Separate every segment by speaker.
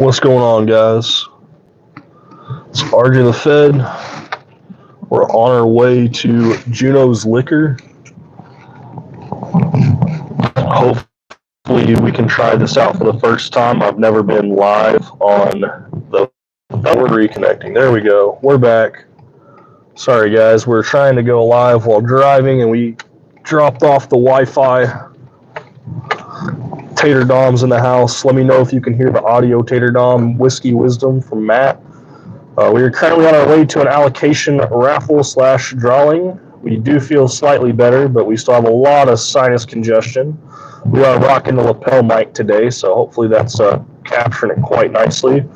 Speaker 1: What's going on, guys? It's RJ the Fed. We're on our way to Juno's Liquor. Hopefully we can try this out for the first time. I've never been live on the... we're reconnecting. There we go. We're back. Sorry, guys. We're trying to go live while driving, and we dropped off the Wi-Fi. Tater Dom's in the house. Let me know if you can hear the audio. Tater Dom Whiskey Wisdom from Matt. We are currently on our way to an allocation raffle / drawing. We do feel slightly better, but we still have a lot of sinus congestion. We are rocking the lapel mic today, so hopefully that's capturing it quite nicely.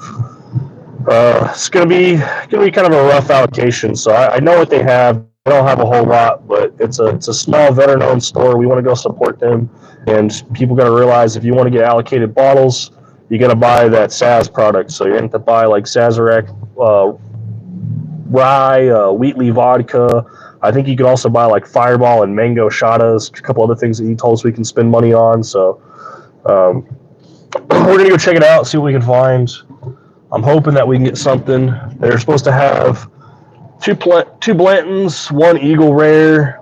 Speaker 1: It's gonna be kind of a rough allocation. So I know what they have. They don't have a whole lot, but it's a small veteran-owned store. We want to go support them, and people got to realize if you want to get allocated bottles, you got to buy that Saz product. So you're going to have to buy like Sazerac rye, Wheatley vodka. I think you can also buy like Fireball and Mango Shadas, a couple other things that he told us we can spend money on. So we're going to go check it out, see what we can find. I'm hoping that we can get something. They're supposed to have two Blantons, one Eagle Rare,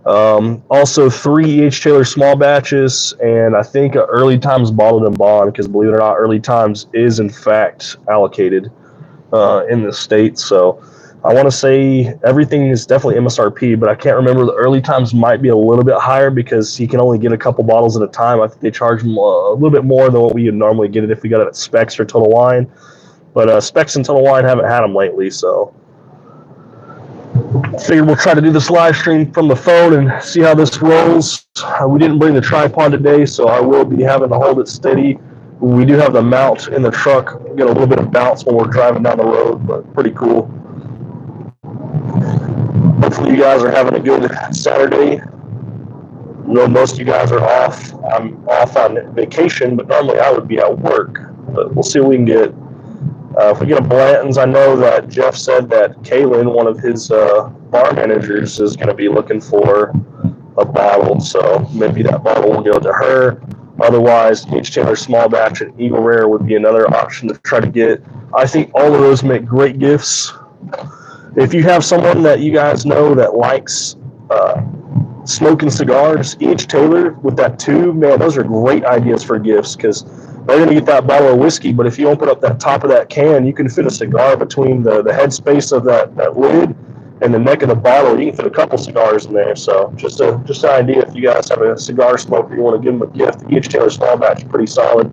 Speaker 1: also 3 E.H. Taylor small batches, and I think Early Times Bottled and Bond, because believe it or not, Early Times is in fact allocated in the state. So I want to say everything is definitely MSRP, but I can't remember. The Early Times might be a little bit higher because he can only get a couple bottles at a time. I think they charge him a little bit more than what we would normally get it if we got it at Specs or Total Wine. But Specs and Total Wine haven't had them lately, so figured we'll try to do this live stream from the phone and see how this rolls. We didn't bring the tripod today, so I will be having to hold it steady. We do have the mount in the truck. Get a little bit of bounce when we're driving down the road, but pretty cool. Hopefully you guys are having a good Saturday. I know most of you guys are off. I'm off on vacation, but normally I would be at work. But we'll see what we can get. If we get a Blanton's, I know that Jeff said that Kaylin, one of his bar managers, is going to be looking for a bottle. So maybe that bottle will go to her. Otherwise, H. Taylor small batch and Eagle Rare would be another option to try to get. I think all of those make great gifts. If you have someone that you guys know that likes smoking cigars, H. Taylor with that tube, man, those are great ideas for gifts because they're going to get that bottle of whiskey, but if you open up that top of that can, you can fit a cigar between the headspace of that lid and the neck of the bottle. You can fit a couple cigars in there. So just an idea if you guys have a cigar smoker, you want to give them a gift. The E.H. Taylor small batch is pretty solid.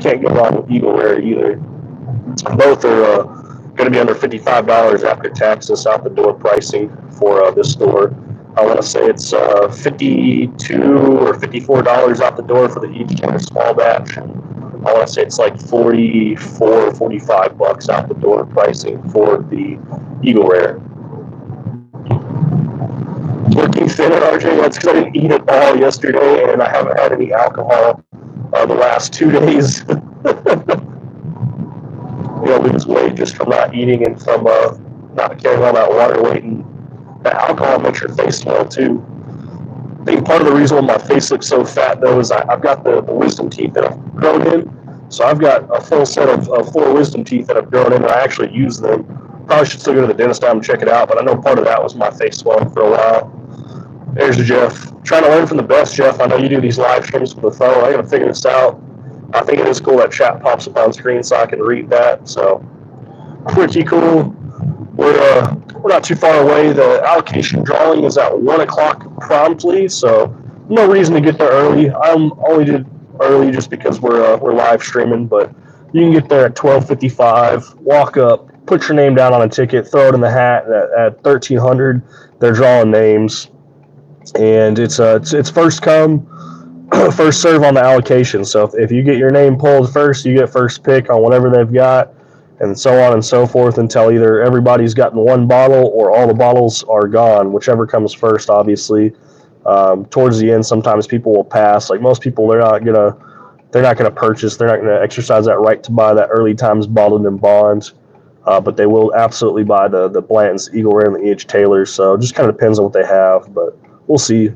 Speaker 1: Can't go wrong with Eagle Rare either. Both are going to be under $55 after taxes out the door pricing for this store. I want to say it's $52 or $54 out the door for the E.H. Taylor small batch. I want to say it's like $44, $45 out the door pricing for the Eagle Rare. Looking thinner, RJ. That's because I didn't eat it all yesterday, and I haven't had any alcohol the last 2 days. Lose weight just from not eating and from not carrying all that water weight. And that alcohol makes your face swell too. I think part of the reason why my face looks so fat, though, is I've got the wisdom teeth that I've grown in. So I've got a full set of 4 wisdom teeth that I've grown in, and I actually use them. Probably should still go to the dentist now and check it out, but I know part of that was my face swelling for a while. There's Jeff. Trying to learn from the best, Jeff. I know you do these live streams with the phone. I got to figure this out. I think it is cool that chat pops up on screen so I can read that. So pretty cool. We're not too far away. The allocation drawing is at 1 o'clock promptly, so no reason to get there early. I'm only did early just because we're live streaming, but you can get there at 12:55. Walk up, put your name down on a ticket, throw it in the hat. At 1300, they're drawing names, and it's first come, first serve on the allocation. So if you get your name pulled first, you get first pick on whatever they've got. And so on and so forth until either everybody's gotten one bottle or all the bottles are gone, whichever comes first, obviously. Towards the end, sometimes people will pass. Like most people, they're not gonna purchase. They're not gonna exercise that right to buy that Early Times Bottled and Bond. But they will absolutely buy the Blanton's, Eagle Rare, and the E.H. Taylor. So it just kind of depends on what they have, but we'll see.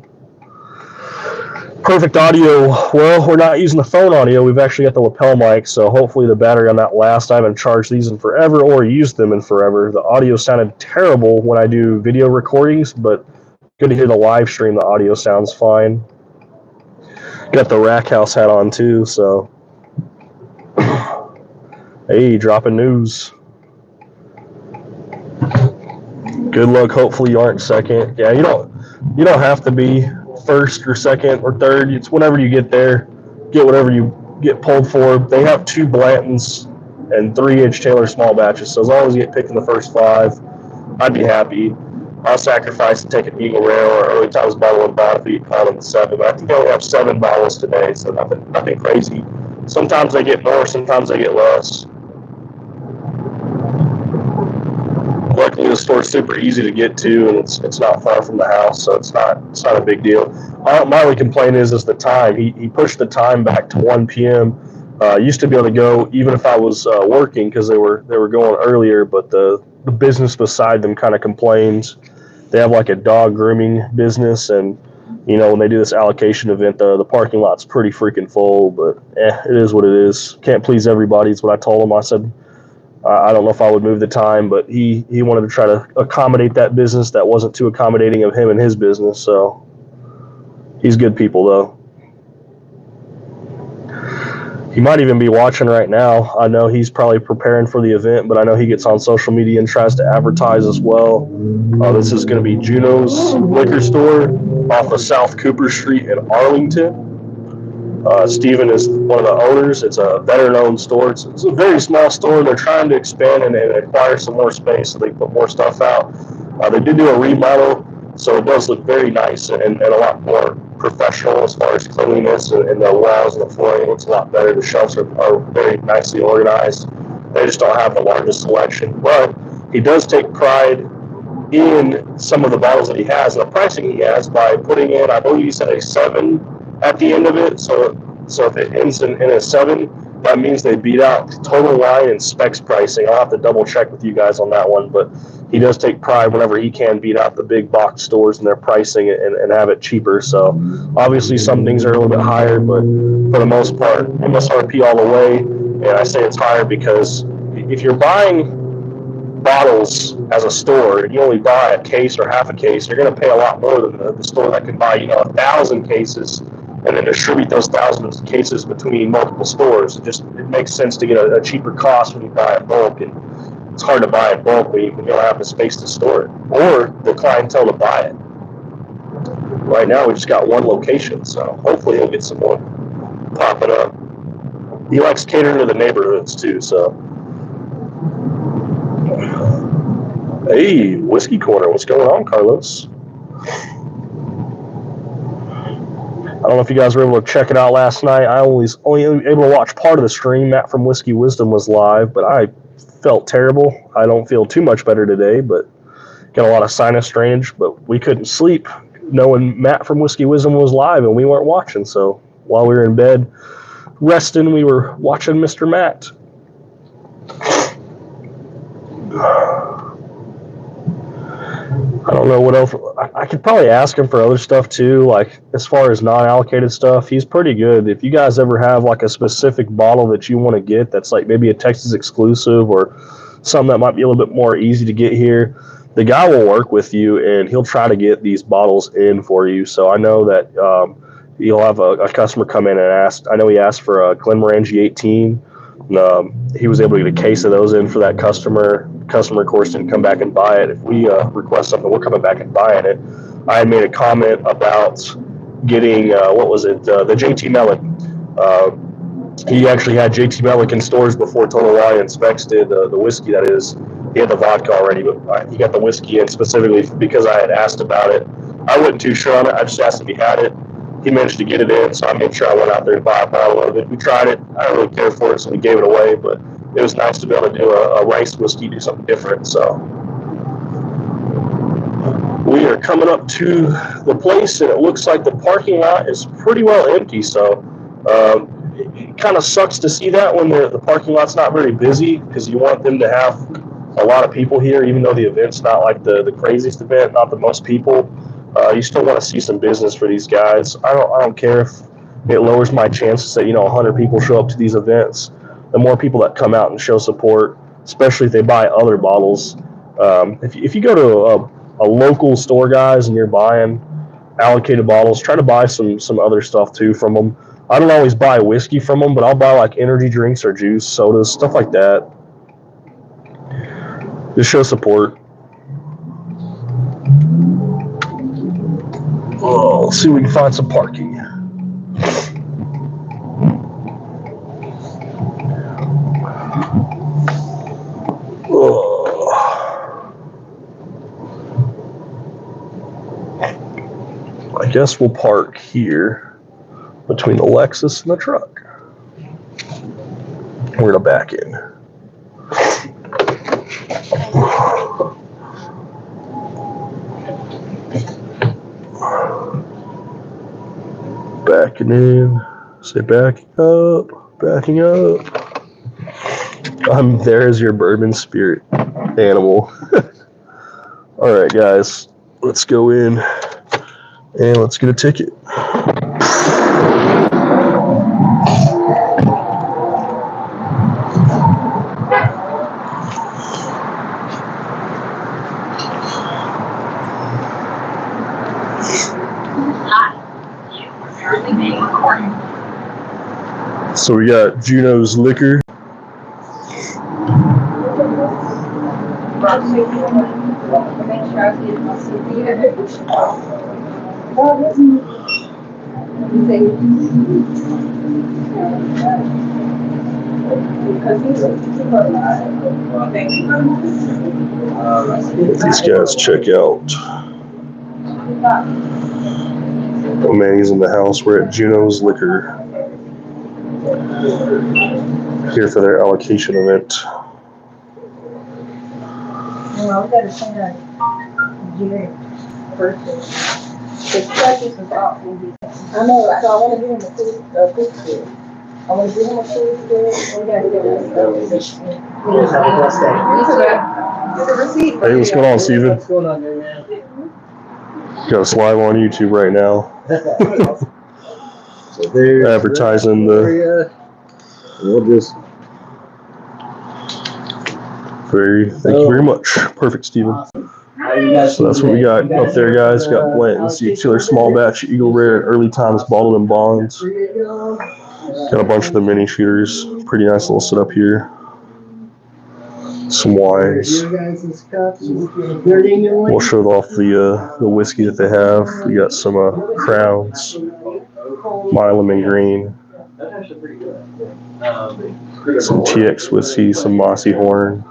Speaker 1: Perfect audio. Well, we're not using the phone audio. We've actually got the lapel mic, so hopefully the battery on that lasts. I haven't charged these in forever or used them in forever. The audio sounded terrible when I do video recordings, but good to hear the live stream. The audio sounds fine. Got the Rack House hat on too, so hey, dropping news. Good luck. Hopefully you aren't second. Yeah, you don't have to be first or second or third. It's whenever you get there, get whatever you get pulled for. They have 2 Blantons and 3-inch Taylor small batches, so as long as you get picked in the first 5, I'd be happy. I'll sacrifice and take an Eagle Rare or Early Times bottle and bond if you call them 7. But I think they only have 7 bottles today, so nothing crazy. Sometimes they get more, sometimes they get less. Luckily, the store's super easy to get to, and it's not far from the house, so it's not a big deal. My only complaint is the time. He pushed the time back to 1 p.m. Used to be able to go even if I was working because they were going earlier, but the business beside them kind of complains. They have like a dog grooming business, and when they do this allocation event, the parking lot's pretty freaking full. But it is what it is. Can't please everybody. Is what I told him. I said, I don't know if I would move the time, but he wanted to try to accommodate that business that wasn't too accommodating of him and his business. So he's good people, though. He might even be watching right now. I know he's probably preparing for the event, but I know he gets on social media and tries to advertise as well. This is going to be Juno's liquor store off of South Cooper Street in Arlington. Steven is one of the owners. It's a veteran-owned store. It's a very small store. They're trying to expand and acquire some more space so they put more stuff out. They did do a remodel, so it does look very nice and a lot more professional as far as cleanliness and the walls and the flooring looks a lot better. The shelves are very nicely organized. They just don't have the largest selection, but he does take pride in some of the bottles that he has and the pricing he has by putting in, I believe he said, a 7 at the end of it. So if it ends in a 7, that means they beat out total line and specs pricing. I'll have to double check with you guys on that one, but he does take pride whenever he can beat out the big box stores and their pricing and have it cheaper. So obviously some things are a little bit higher, but for the most part, MSRP all the way. And I say it's higher because if you're buying bottles as a store and you only buy a case or half a case, you're going to pay a lot more than the store that can buy 1,000 cases and then distribute those thousands of cases between multiple stores. It makes sense to get a cheaper cost when you buy in bulk, and it's hard to buy in bulk when you don't have the space to store it or the clientele to buy it. Right now we just got 1 location, so hopefully he'll get some more popping up. He likes catering to the neighborhoods too, so. Hey, Whiskey Corner, what's going on, Carlos? I don't know if you guys were able to check it out last night. I was only able to watch part of the stream. Matt from Whiskey Wisdom was live, but I felt terrible. I don't feel too much better today, but got a lot of sinus drainage, but we couldn't sleep knowing Matt from Whiskey Wisdom was live and we weren't watching. So while we were in bed resting, we were watching Mr. Matt. I don't know what else. I could probably ask him for other stuff too, like as far as non-allocated stuff. He's pretty good. If you guys ever have like a specific bottle that you want to get that's like maybe a Texas exclusive or something that might be a little bit more easy to get here, the guy will work with you and he'll try to get these bottles in for you. So I know that you'll have a customer come in and ask. I know he asked for a Glenmorangie 18. He was able to get a case of those in for that customer. Customer, of course, didn't come back and buy it. If we request something, we're coming back and buying it. I had made a comment about getting, the JT Mellick. He actually had JT Mellick in stores before Total Wine and Specs did, the whiskey, that is. He had the vodka already, but he got the whiskey in specifically because I had asked about it. I wasn't too sure on it. I just asked if he had it. He managed to get it in, so I made sure I went out there to buy a bottle of it. We tried it. I don't really care for it, so we gave it away, but it was nice to be able to do a rice whiskey, do something different. So we are coming up to the place, and it looks like the parking lot is pretty well empty. So it kind of sucks to see that when the parking lot's not very busy, because you want them to have a lot of people here, even though the event's not like the craziest event, not the most people. You still want to see some business for these guys. I don't care if it lowers my chances that 100 people show up to these events. The more people that come out and show support, especially if they buy other bottles. If you go to a local store, guys, and you're buying allocated bottles, try to buy some other stuff too from them. I don't always buy whiskey from them, but I'll buy like energy drinks or juice, sodas, stuff like that. Just show support. Oh, let's see if we can find some parking. I guess we'll park here between the Lexus and the truck. We're gonna back in. Backing in. Say backing up. Backing up. I'm there as your bourbon spirit animal. All right, guys, let's go in and let's get a ticket. So we got Juno's liquor. These guys check out. Oh man, he's in the house. We're at Juno's Liquor. Here for their allocation event.
Speaker 2: Well, we got to send a Jerry birthday. The practice is off. I know, so I want to give him a food spirit. I want to give him a food spirit. We got to give him a food.
Speaker 1: Hey, what's going on, Steven?
Speaker 3: What's going on there, man?
Speaker 1: Got us live on YouTube right now.
Speaker 3: So there's
Speaker 1: Advertising the.
Speaker 3: We'll just.
Speaker 1: Thank you very much. Perfect, Steven. So that's what we got up there, guys. Got Blanton, Sealer, small batch, Eagle Rare, early times, bottled and bonds. Got a bunch of the mini shooters. Pretty nice little setup here. Some wines. We'll show off the whiskey that they have. We got some Crowns, Milam and Green, some TX whiskey, some Mossy Horn,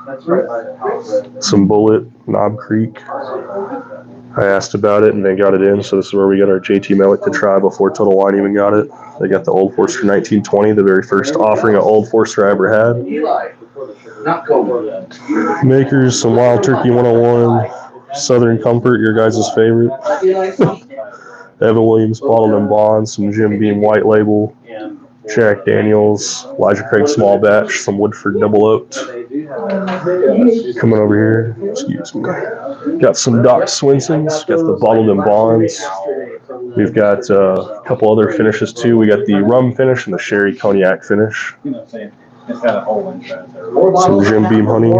Speaker 1: some Bullet, Knob Creek. I asked about it and they got it in, so this is where we got our JT Melick to try before Total Wine even got it. They got the Old Forester 1920, the very first offering of Old Forester I ever had. Makers, some Wild Turkey 101, Southern Comfort, your guys' favorite. Evan Williams, bottled and bond, some Jim Beam white label, Jack Daniels, Elijah Craig small batch, some Woodford double oaked. Coming over here, excuse me. Got some Doc Swinson's, got the bottled and bonds. We've got a couple other finishes too. We got the rum finish and the sherry cognac finish. Some Jim Beam honey.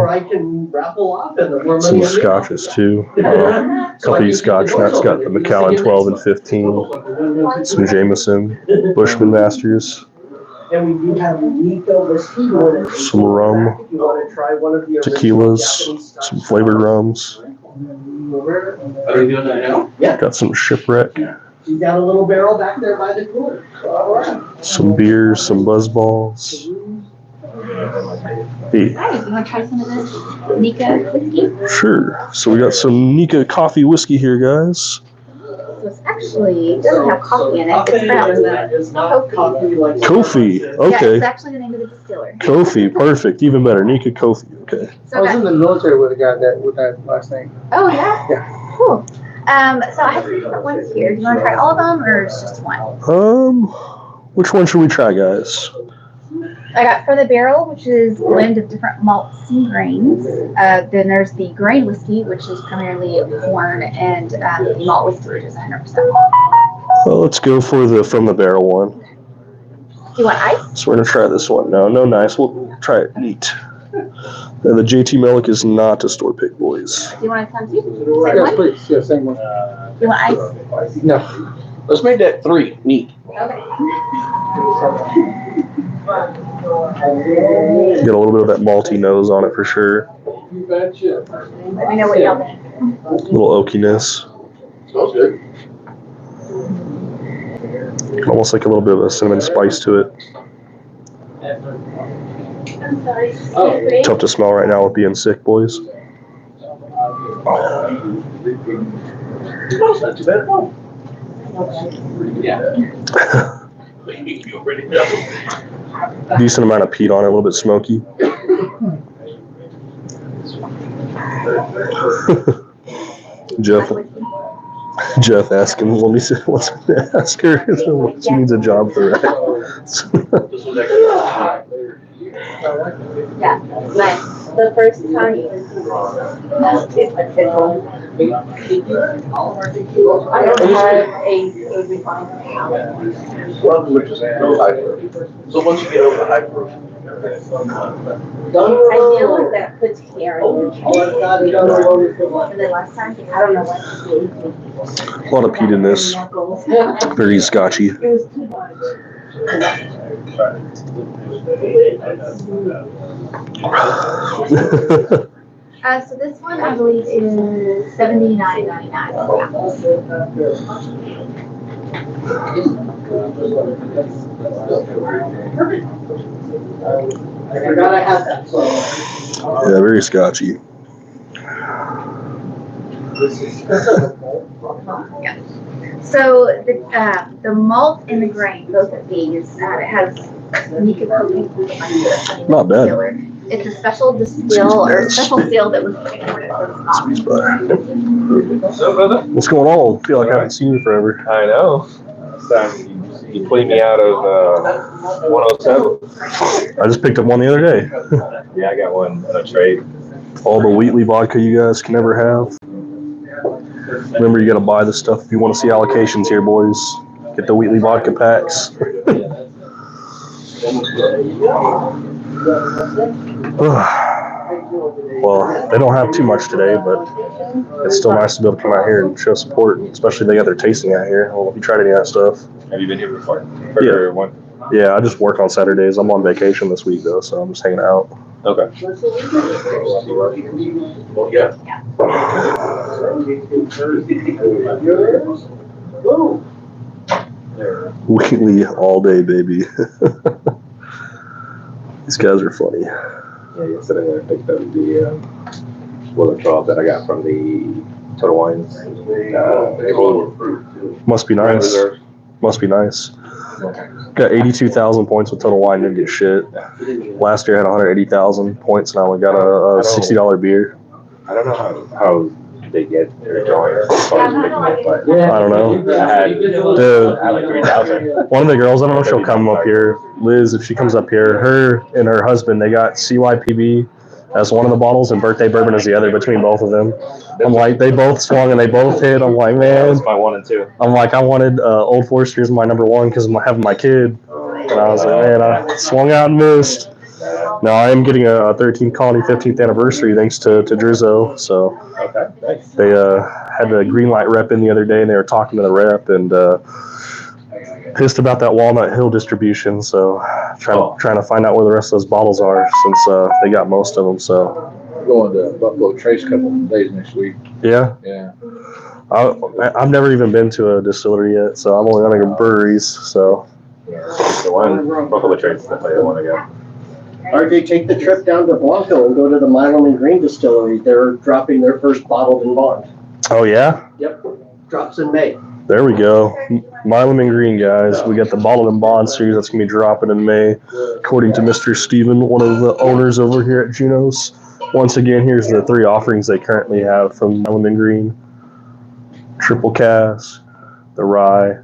Speaker 1: Some scotches too. A couple of these scotch nuts. Got the Macallan 12 and 15. Some Jameson, Bushman Masters. And we do have some rum, tequilas, some flavored rums.
Speaker 3: Are you doing that now? Yeah.
Speaker 1: Got some Shipwreck.
Speaker 3: You got a little barrel back there by the cooler. All right.
Speaker 1: Some beers, some Buzzballs. Hey.
Speaker 2: Hi, you want to try some of this Nikka whiskey?
Speaker 1: Sure. So we got some Nikka Coffey Whisky here, guys.
Speaker 2: So it's actually, it doesn't have coffee in it. It's pronounced Coffey.
Speaker 1: Coffey. Okay.
Speaker 2: Yeah, it's actually the name of the distiller.
Speaker 1: Coffey. Perfect. Even better. Nikka Coffey. Okay.
Speaker 3: I was in the military with a guy with that last name.
Speaker 2: Oh, yeah?
Speaker 3: Yeah.
Speaker 2: Cool. So I have three different ones here. Do you want to try all of them or just one?
Speaker 1: Which one should we try, guys?
Speaker 4: I got for the barrel, which is a blend of different malts and grains. Then there's the grain whiskey, which is primarily corn, and the malt whiskey, which is 100% malt.
Speaker 1: Well, let's go for the from the barrel one.
Speaker 4: Do you want ice?
Speaker 1: So we're gonna try this one. No nice. We'll try it neat. The JT Milk is not a store pick, boys.
Speaker 4: Do you want to come too? Same
Speaker 3: Yes,
Speaker 4: one?
Speaker 3: please. Yeah, same one.
Speaker 4: You want ice?
Speaker 3: No. Let's make that 3. Neat.
Speaker 4: Okay.
Speaker 1: Get a little bit of that malty nose on it for sure.
Speaker 3: You betcha.
Speaker 4: Let me know what y'all think.
Speaker 1: A little oakiness.
Speaker 3: Smells good.
Speaker 1: Almost like a little bit of a cinnamon spice to it.
Speaker 3: Oh.
Speaker 1: Tough to smell right now with being sick, boys.
Speaker 3: Smells not too bad at all. Yeah.
Speaker 1: Decent amount of peat on it, a little bit smoky. Jeff asking, let me see, let's ask her if she needs a job for that.
Speaker 4: Yeah, nice. The first time you I don't have a refined.
Speaker 3: So once you get over the high proof.
Speaker 4: I feel like that puts hair in your chest. And then last time, I don't know what to do.
Speaker 1: A lot of peat in this. Very scotchy.
Speaker 4: It was too much. So this one I believe is $79.99.
Speaker 3: I forgot I had that. So.
Speaker 1: Yeah, very scotchy.
Speaker 4: Yeah. So the malt and the grain, both of these, it has Nikka Coffey Whisky.
Speaker 1: Not bad.
Speaker 4: It's a special distill or special seal that was imported from Scotland.
Speaker 1: What's going on? I feel like I haven't seen you forever.
Speaker 5: I know. You played me out of 107.
Speaker 1: I just picked up one the other day.
Speaker 5: Yeah, I got one on a trade.
Speaker 1: All the Wheatley vodka you guys can ever have. Remember, you gotta buy this stuff if you want to see allocations here, boys. Get the Wheatley vodka packs. Well, they don't have too much today, but it's still nice to be able to come out here and show support, especially they got their tasting out here. I don't know if you tried any of that stuff.
Speaker 5: Have you been here before?
Speaker 1: Yeah.
Speaker 5: One?
Speaker 1: Yeah, I just work on Saturdays. I'm on vacation this week, though, so I'm just hanging out.
Speaker 5: Okay.
Speaker 3: Yeah.
Speaker 1: Wheatley all day, baby. These guys are funny.
Speaker 5: Yeah, yesterday I picked up the Willow 12 that I got from the Total Wines.
Speaker 1: Must be nice. Must be nice. Got 82,000 points with Total Wine, didn't get shit. Last year I had 180,000 points and I only got a $60 beer.
Speaker 5: I don't know how they get their drawings.
Speaker 1: I don't know.
Speaker 5: I had like 3,000.
Speaker 1: One of the girls, I don't know if she'll come up here. Liz, if she comes up here, her and her husband, they got CYPB as one of the bottles and Birthday Bourbon as the other between both of them. I'm like, they both swung and they both hit. I'm like,
Speaker 5: That was
Speaker 1: man.
Speaker 5: my 1 and 2.
Speaker 1: I'm like, I wanted Old Forester as my number one because I'm having my kid. And I was like, man, I swung out and missed. Now I am getting a 13th Colony 15th anniversary thanks to Drizzo. So
Speaker 5: Okay, nice.
Speaker 1: they had the green light rep in the other day and they were talking to the rep and pissed about that Walnut Hill distribution. So trying to find out where the rest of those bottles are since they got most of them. So
Speaker 3: Going to Buffalo Trace a couple of days next week.
Speaker 1: yeah.
Speaker 3: Yeah.
Speaker 1: I've never even been to a distillery yet, so I've only gone to breweries. So
Speaker 5: The one, Buffalo Trace, that's the one I got.
Speaker 6: RJ, take the trip down to Blanton and go to the Malted and Green distillery. They're dropping their first bottled in bond.
Speaker 1: oh yeah,
Speaker 6: Yep, drops in May.
Speaker 1: there we go. Milam and Green, guys. We got the Bottled and Bond series that's gonna be dropping in May, according to Mr. Steven, one of the owners over here at Junos. Once again, here's the 3 offerings they currently have from Milam and Green: triple cask, the rye,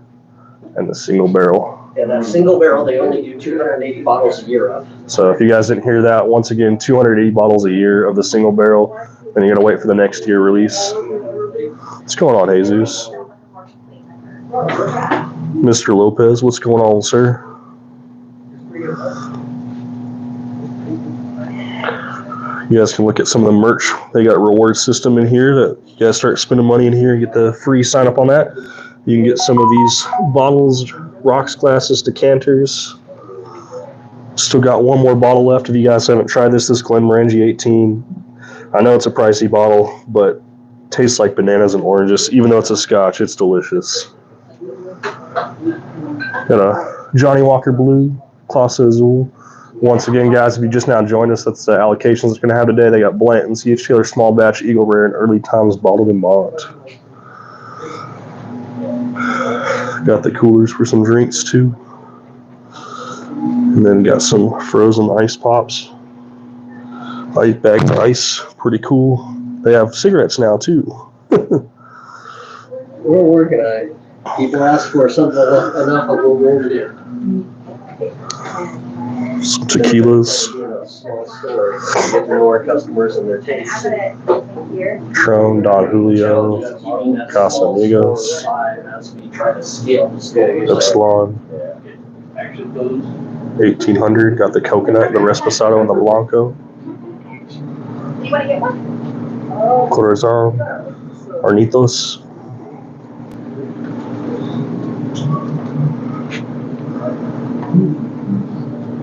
Speaker 1: and the single barrel.
Speaker 6: And that single barrel, they only do 280 bottles a year of.
Speaker 1: So if you guys didn't hear that, once again, 280 bottles a year of the single barrel, and you're gonna wait for the next year release. What's going on, Jesus? Mr. Lopez, what's going on, sir? You guys can look at some of the merch. They got a reward system in here that you guys start spending money in here and get the free sign up on that. You can get some of these bottles, rocks, glasses, decanters. Still got one more bottle left if you guys haven't tried this. This Glenmorangie 18. I know it's a pricey bottle, but tastes like bananas and oranges. Even though it's a scotch, it's delicious. Got a Johnny Walker Blue, Clase Azul. Once again, guys, if you just now joined us, that's the allocations we're going to have today. They got Blanton, C.H. Taylor, Small Batch, Eagle Rare, and Early Times Bottled in Mont. Got the coolers for some drinks, too. And then got some frozen ice pops. Ice bagged ice, pretty cool. They have cigarettes now, too.
Speaker 6: We're working on it. People ask for something enough of what we're doing.
Speaker 1: Some tequilas.
Speaker 6: Small store, get to know our customers and their tastes.
Speaker 1: Patron, Don Julio, Casamigos, Epsilon, 1800. Got the coconut, the Reposado, and the Blanco. Corazon, Arnitos.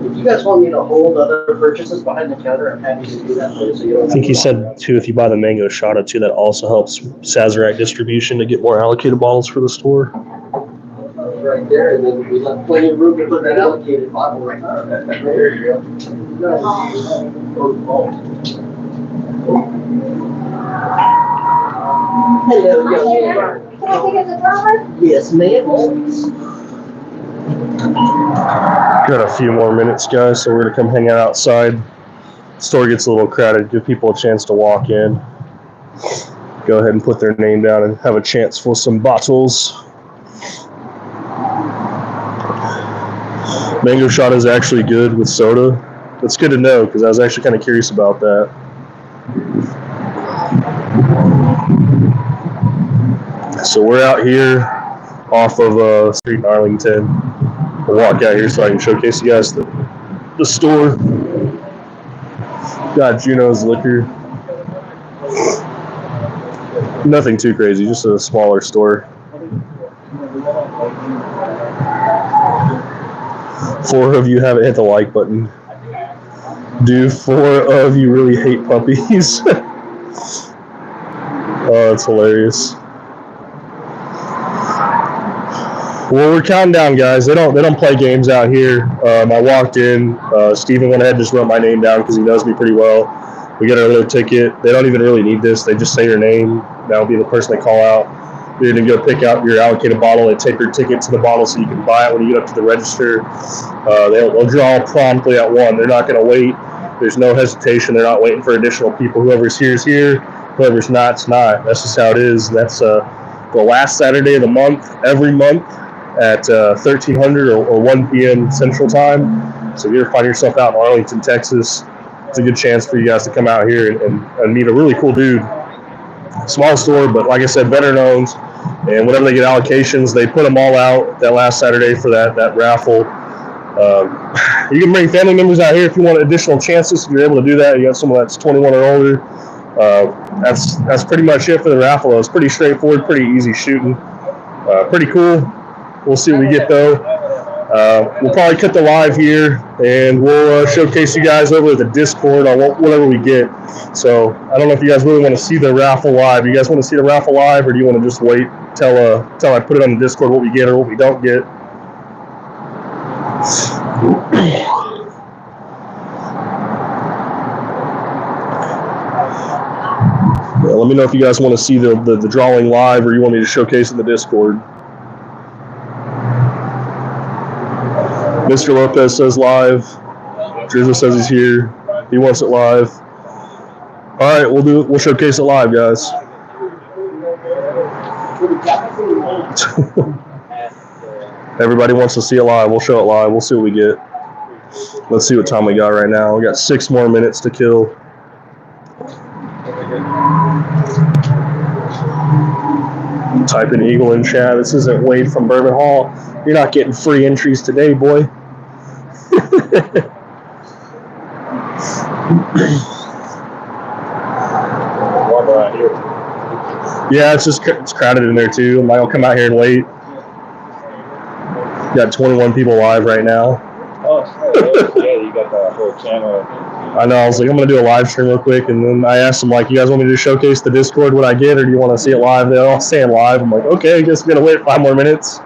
Speaker 6: If you guys want me to hold other purchases behind the counter, I'm happy to do that for you. So you don't
Speaker 1: I think he said, too, if you buy the mango shot too, that also helps Sazerac distribution to get more allocated bottles for the store.
Speaker 6: right there, and then we left plenty of room to put that allocated bottle right there. There you go. Hello, young man.
Speaker 2: Can I take it to Robert?
Speaker 6: Yes, ma'am. Always.
Speaker 1: Got a few more minutes, guys, so we're going to come hang out outside. The store gets a little crowded. Give people a chance to walk in. Go ahead and put their name down and have a chance for some bottles. Mango shot is actually good with soda. That's good to know because I was actually kind of curious about that. So we're out here off of street in Arlington. We'll walk out here so I can showcase you guys the store. Got Juno's liquor. Nothing too crazy, just a smaller store. 4 of you haven't hit the like button. Do 4 of you really hate puppies? Oh, that's hilarious. Well, we're counting down, guys. They don't play games out here. I walked in. Steven went ahead and just wrote my name down because he knows me pretty well. We get our little ticket. They don't even really need this. They just say your name. That'll be the person they call out. You're going to go pick out your allocated bottle. They take your ticket to the bottle so you can buy it when you get up to the register. They'll draw promptly at 1. They're not going to wait. There's no hesitation. They're not waiting for additional people. Whoever's here is here. Whoever's not's not. That's just how it is. That's the last Saturday of the month, every month at 1300 or 1 p.m. Central Time. So if you ever find yourself out in Arlington, Texas, it's a good chance for you guys to come out here and meet a really cool dude. Small store, but like I said, veteran owned. And whenever they get allocations, they put them all out that last Saturday for that raffle. You can bring family members out here if you want additional chances. If you're able to do that, you got someone that's 21 or older. That's pretty much it for the raffle. It's pretty straightforward, pretty easy shooting. Pretty cool. We'll see what we get though. We'll probably cut the live here, and we'll showcase you guys over at the Discord on whatever we get. So I don't know if you guys really want to see the raffle live. You guys want to see the raffle live, or do you want to just wait till I put it on the Discord what we get or what we don't get? Yeah, let me know if you guys want to see the drawing live, or you want me to showcase in the Discord. Mr. Lopez says live. Drizzle says he's here. He wants it live. All right, we'll do it. We'll showcase it live, guys. Everybody wants to see it live. We'll show it live. We'll see what we get. Let's see what time we got right now. We got 6 more minutes to kill. Type in Eagle in chat. This isn't Wade from Bourbon Hall. You're not getting free entries today, boy. Yeah, it's crowded in there too. I might come out here and wait. Got 21 people live right now.
Speaker 5: Oh, yeah, you got the whole channel.
Speaker 1: I know. I was like, I'm gonna do a live stream real quick, and then I asked them like, you guys want me to showcase the Discord what I get, or do you want to see it live? They're all saying live. I'm like, okay, I guess we're gonna wait 5 more minutes.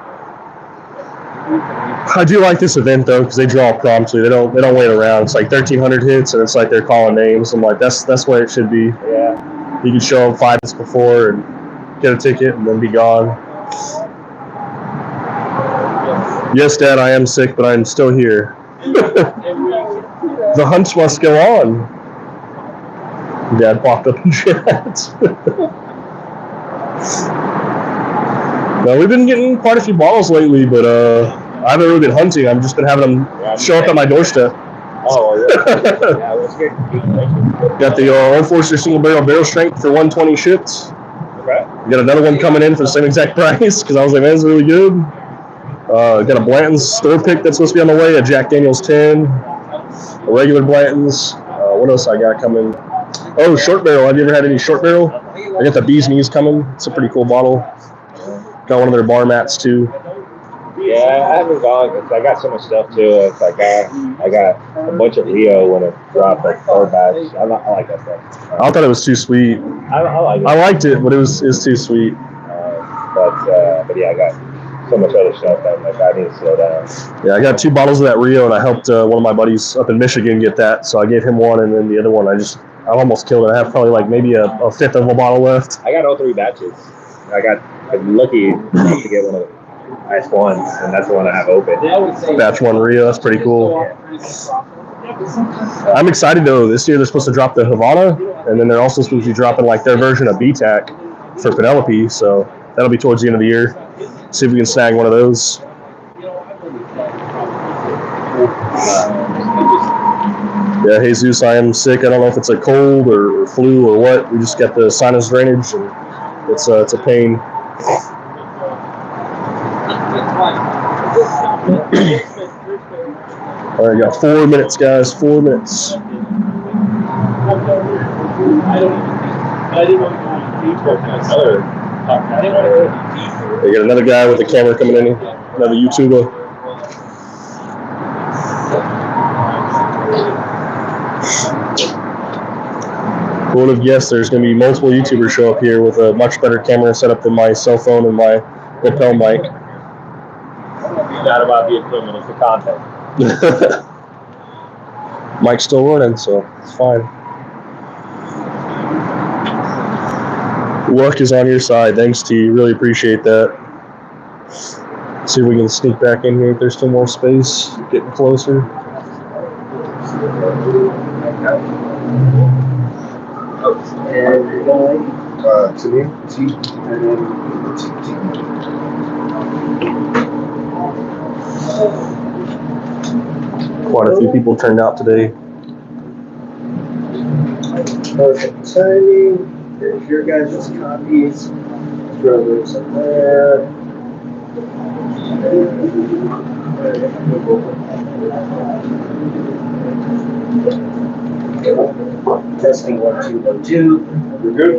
Speaker 1: I do like this event though because they draw promptly. They don't wait around. It's like 1,300 hits, and it's like they're calling names. I'm like, that's what it should be.
Speaker 5: Yeah.
Speaker 1: You can show up 5 minutes before and get a ticket, and then be gone. Yes, Dad, I am sick, but I'm still here. The hunt must go on. Dad popped up in chat. Now, we've been getting quite a few bottles lately, but I haven't really been hunting. I've just been having them show up at my doorstep.
Speaker 5: Oh, yeah. Yeah, that's good.
Speaker 1: Got the Old Forester single barrel strength for 120 shipped.
Speaker 5: Okay.
Speaker 1: We got another one coming in for the same exact price because I was like, man, it's really good. Got a Blanton's store pick that's supposed to be on the way, a Jack Daniel's 10, a regular Blanton's. What else I got coming? Oh, short barrel. Have you ever had any short barrel? I got the Bee's Knees coming. It's a pretty cool bottle. Got one of their bar mats too.
Speaker 5: Yeah, I haven't gone. I got so much stuff too. It's like I got a bunch of Rio when it dropped like 4 bags. I like that stuff.
Speaker 1: I thought it was too sweet.
Speaker 5: I like it.
Speaker 1: I liked it, but it's too sweet.
Speaker 5: But yeah, I got so much other stuff that I'm like, I need to slow down.
Speaker 1: Yeah, I got 2 bottles of that Rio, and I helped one of my buddies up in Michigan get that. So I gave him one, and then the other one I almost killed it. I have probably like maybe a fifth of a bottle left.
Speaker 5: I got all 3 batches. I'm lucky enough to get one of the nice ones, and that's the one I have open.
Speaker 1: Batch 1 Rio, that's pretty cool. I'm excited though. This year they're supposed to drop the Havana, and then they're also supposed to be dropping like their version of BTAC for Penelope. So that'll be towards the end of the year. See if we can snag one of those. Yeah, Jesus, I am sick. I don't know if it's a cold or flu or what. We just got the sinus drainage, and it's a pain. All right, got 4 minutes, guys. 4 minutes. They got another guy with a camera coming in here. Another YouTuber. Who would have guessed there's going to be multiple YouTubers show up here with a much better camera setup than my cell phone and my lapel mic.
Speaker 5: It's not about the equipment, it's the content.
Speaker 1: Mic's still running, so it's fine. Luck is on your side. Thanks, T. Really appreciate that. See if we can sneak back in here if there's still more space. Getting closer.
Speaker 6: And you're going
Speaker 5: To me?
Speaker 6: T, and then
Speaker 1: Quite a few people turned out today.
Speaker 6: perfect timing. There's your guys' copies. Throw those in there. Testing 1, 2, 1, 2.
Speaker 5: We're good?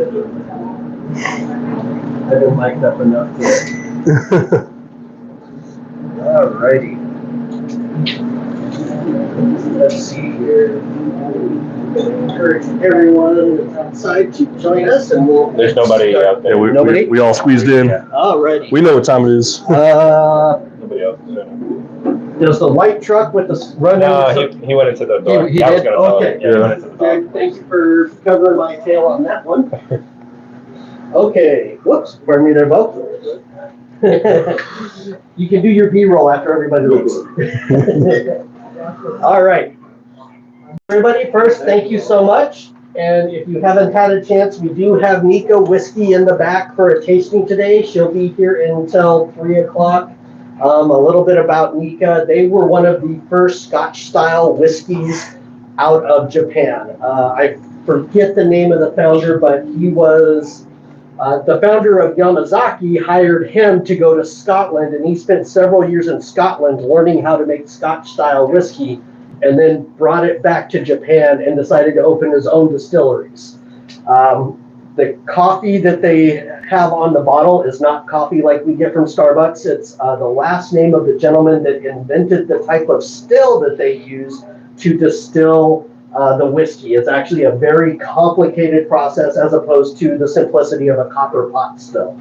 Speaker 6: I've been mic'd up enough here. Alrighty. Let's see here. Encourage everyone outside to join us, and we'll.
Speaker 5: There's nobody out there.
Speaker 1: Yeah,
Speaker 6: Nobody?
Speaker 1: we all squeezed in.
Speaker 6: Alrighty.
Speaker 1: We know what time it is.
Speaker 5: Nobody else.
Speaker 6: Does the white truck with the run?
Speaker 5: No, he went into the door.
Speaker 6: He
Speaker 5: I was
Speaker 6: did?
Speaker 5: gonna tell
Speaker 6: Okay.
Speaker 5: him. Yeah, he went into the door.
Speaker 6: Okay, thank you for covering my tail on that one. Okay, whoops, pardon me there, Bo. You can do your B-roll after everybody leaves. All right. Everybody, first, thank you so much. And if you haven't had a chance, we do have Nikka Whisky in the back for a tasting today. She'll be here until 3 o'clock. A little bit about Nikka. They were one of the first Scotch-style whiskeys out of Japan. I forget the name of the founder, but he was the founder of Yamazaki hired him to go to Scotland, and he spent several years in Scotland learning how to make Scotch-style whiskey, and then brought it back to Japan and decided to open his own distilleries. The coffee that they have on the bottle is not coffee like we get from Starbucks. It's the last name of the gentleman that invented the type of still that they use to distill the whiskey. It's actually a very complicated process as opposed to the simplicity of a copper pot still.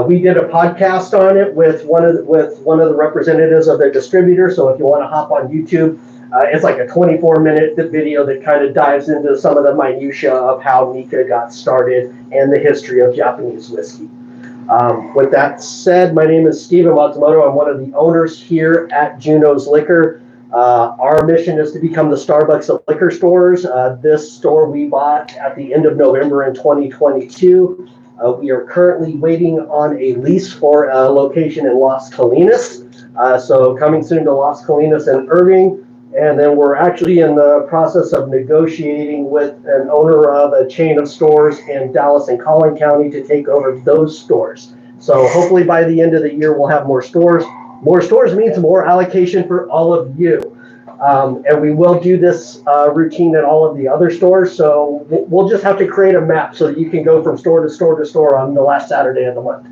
Speaker 6: We did a podcast on it with one of the representatives of their distributor. So if you want to hop on YouTube, it's like a 24-minute video that kind of dives into some of the minutia of how Nikka got started and the history of Japanese whiskey. With that said, my name is Steven Matsumoto. I'm one of the owners here at Junos Liquor. Our mission is to become the Starbucks of liquor stores. This store we bought at the end of November in 2022. We are currently waiting on a lease for a location in Las Colinas. So coming soon to Las Colinas and Irving. And then we're actually in the process of negotiating with an owner of a chain of stores in Dallas and Collin County to take over those stores. So hopefully by the end of the year, we'll have more stores. More stores means more allocation for all of you. And we will do this routine at all of the other stores. So we'll just have to create a map so that you can go from store to store to store on the last Saturday of the month.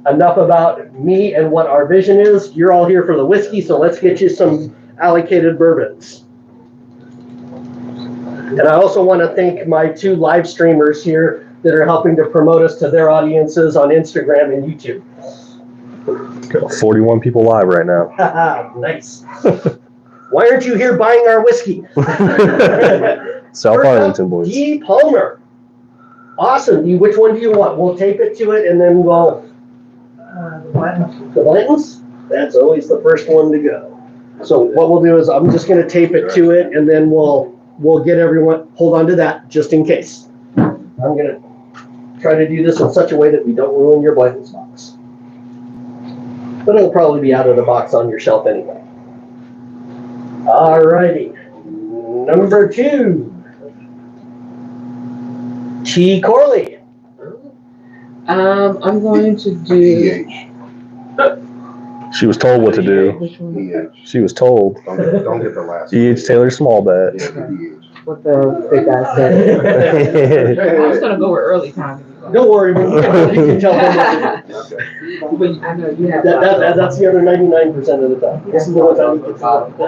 Speaker 6: Enough about me and what our vision is. You're all here for the whiskey, so let's get you some allocated bourbons. And I also want to thank my two live streamers here that are helping to promote us to their audiences on Instagram and YouTube.
Speaker 1: Got 41 people live right now.
Speaker 6: Nice. Why aren't you here buying our whiskey?
Speaker 1: South Arlington, boys.
Speaker 6: G. Palmer. Awesome. Which one do you want? We'll tape it to it and then we'll... The Blantons? That's always the first one to go. So what we'll do is I'm just going to tape it to it, and then we'll get everyone, hold on to that just in case. I'm going to try to do this in such a way that we don't ruin your Blanton's box. But it'll probably be out of the box on your shelf anyway. All righty. Number 2. T. Corley.
Speaker 3: I'm going to do.
Speaker 1: She was told what to do. She was told.
Speaker 7: Don't get the last.
Speaker 1: E.H. Taylor small bet.
Speaker 3: What the big guy said. I was gonna go with early time.
Speaker 6: Don't worry, you can tell them what to do.
Speaker 3: But I know you have.
Speaker 6: That's the other 99% of the time. This is the one time you can tell them.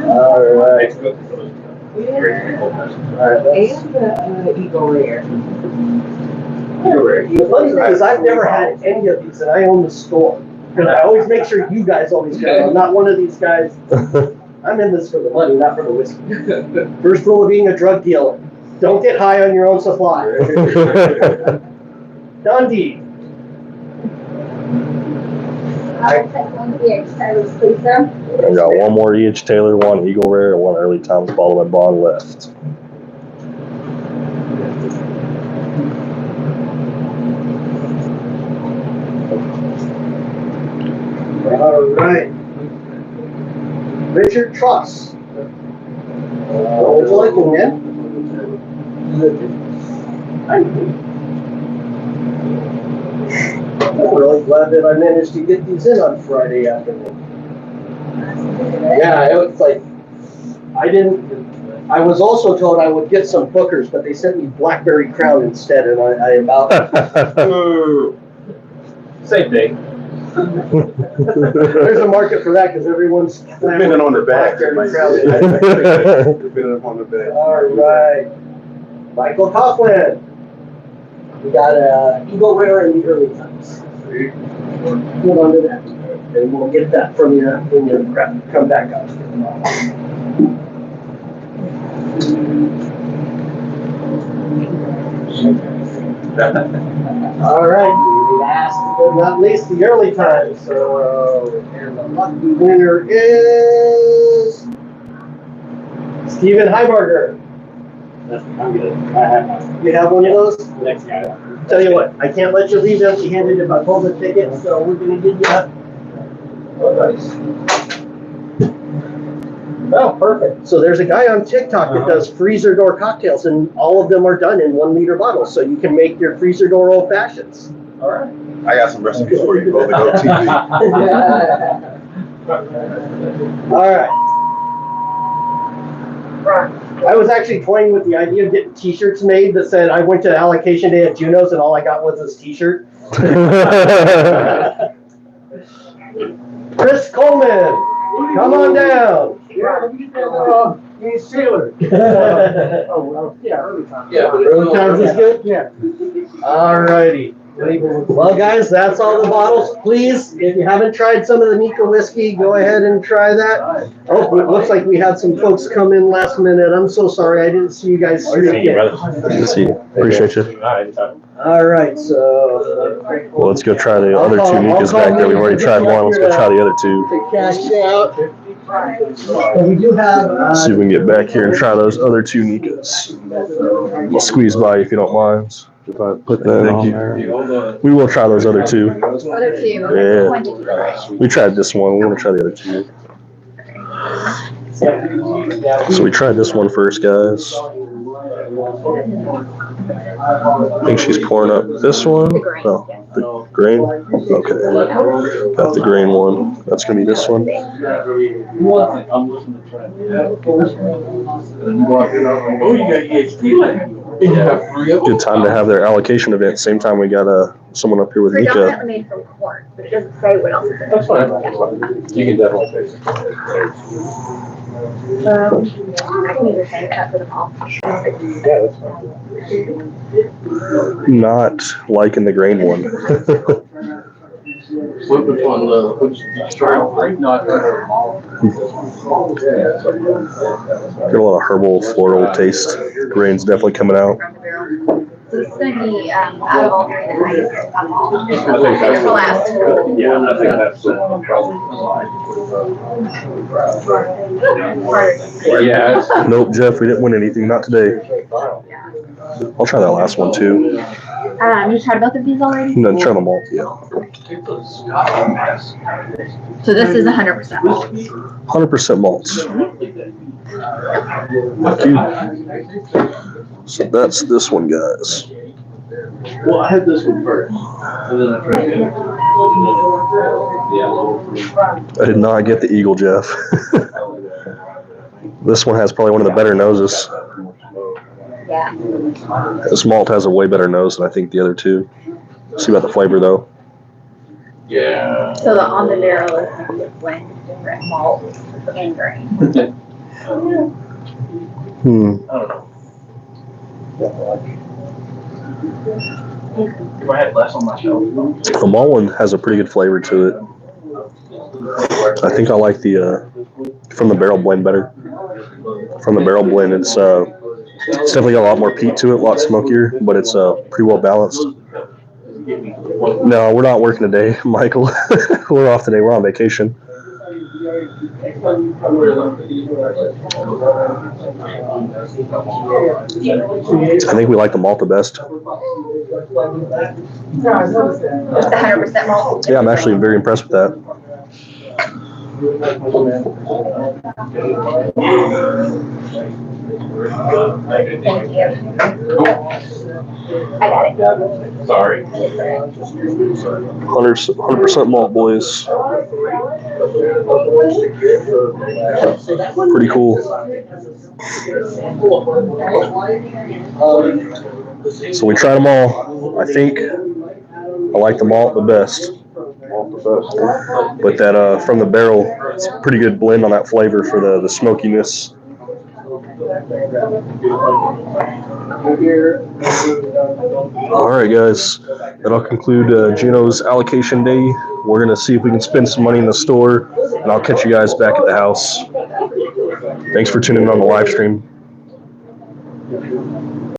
Speaker 6: All right.
Speaker 3: And the Eagle Rare.
Speaker 6: The funny thing is, I've never had any of these, and I own the store. Because I always make sure you guys always get them. I'm not one of these guys. I'm in this for the money, not for the whiskey. First rule of being a drug dealer: don't get high on your own supply. Dundee.
Speaker 4: I'll take one EH Taylor's, please, sir.
Speaker 1: I've got one more E.H. Taylor, one Eagle Rare, and one Early Times bottle and bond left.
Speaker 6: All right. Richard Truss. What would you like, man? I'm really glad that I managed to get these in on Friday afternoon. Yeah, it was like, I was also told I would get some Bookers, but they sent me Blackberry Crown instead, and I about...
Speaker 5: Same thing.
Speaker 6: There's a market for that because everyone's
Speaker 7: Depending on the bag.
Speaker 6: Blackberry Crown.
Speaker 7: Depending upon the bag.
Speaker 6: All right. Michael Coughlin. We got Eagle Rare and the Early Times. Hold on to that. And we'll get that from you when you come back up. All right. Last but not least, the Early Times. So, and the lucky winner is Stephen Heiberger. You have one of those? Tell you what, I can't let you leave empty-handed if I pull the ticket, so we're gonna give you that. Oh, perfect. So there's a guy on TikTok that does freezer door cocktails, and all of them are done in 1 liter bottles, so you can make your freezer door old fashions. All right.
Speaker 7: I got some recipes for you. Go to TV.
Speaker 6: All right. I was actually toying with the idea of getting T-shirts made that said I went to Allocation Day at Junos and all I got was this T-shirt. Chris Coleman, come on down.
Speaker 8: He's Taylor.
Speaker 6: Oh, well, yeah, early times. Yeah, but early times is good? Yeah. All righty. Well, guys, that's all the bottles. Please, if you haven't tried some of the Nikka whiskey, go ahead and try that. Oh, it looks like we had some folks come in last minute. I'm so sorry. I didn't see you guys.
Speaker 1: Good to see you. Appreciate you.
Speaker 6: All right, so.
Speaker 1: Well, let's go try the other two Nikkas back there. We've already tried one. Let's go try the other two.
Speaker 6: To cash out. And we do have.
Speaker 1: See if we can get back here and try those other two Nikkas. We'll squeeze by if you don't mind. If I put that on there. We will try those other two.
Speaker 4: Other two.
Speaker 1: Yeah.
Speaker 4: When did you try?
Speaker 1: We tried this one. We want to try the other two. So we tried this one first, guys. I think she's pouring up this one. Oh, the grain. Okay. Got the grain one. That's going to be this one. Good time to have their allocation event. Same time we got someone up here with Nikka.
Speaker 4: Predominantly made from corn, but it doesn't say what else is in it.
Speaker 5: That's fine. You can definitely taste it.
Speaker 4: I can either say cut for them all.
Speaker 5: Yeah, that's fine.
Speaker 1: Not liking the grain one.
Speaker 8: Which one, which straight, not
Speaker 1: Got a lot of herbal, floral taste. Grain's definitely coming out.
Speaker 4: From the barrel. So this is going to be out of all three the highest alcohol.
Speaker 5: I think that's
Speaker 4: The last.
Speaker 5: Yeah, I think that's yeah.
Speaker 1: Nope, Jeff, we didn't win anything. Not today. I'll try that last one too.
Speaker 4: You tried both of these already?
Speaker 1: No, try them all. Yeah.
Speaker 4: So this is 100% malt.
Speaker 1: 100% malts. Thank you. So that's this one, guys.
Speaker 8: Well, I had this one first, and then I tried it.
Speaker 1: I did not get the Eagle, Jeff. This one has probably one of the better noses.
Speaker 4: Yeah.
Speaker 1: This malt has a way better nose than I think the other two. See about the flavor though.
Speaker 8: Yeah.
Speaker 4: So on the barrel is going to be a blend of different malts and grain.
Speaker 1: Hmm.
Speaker 8: I don't know. If I had less on my shelf.
Speaker 1: The malt one has a pretty good flavor to it. I think I like the from the barrel blend better. From the barrel blend, it's definitely got a lot more peat to it, a lot smokier, but it's pretty well balanced. No, we're not working today, Michael. We're off today. We're on vacation. I think we like the malt the best.
Speaker 4: Just 100% malt.
Speaker 1: Yeah, I'm actually very impressed with that.
Speaker 4: Thank you. I got it.
Speaker 8: Sorry.
Speaker 1: 100% malt, boys. Pretty cool. So we tried them all. I think I like the malt the best. But that from the barrel, it's a pretty good blend on that flavor for the smokiness. All right, guys, that'll conclude Juno's allocation day. We're gonna see if we can spend some money in the store, and I'll catch you guys back at the house. Thanks for tuning in on the live stream.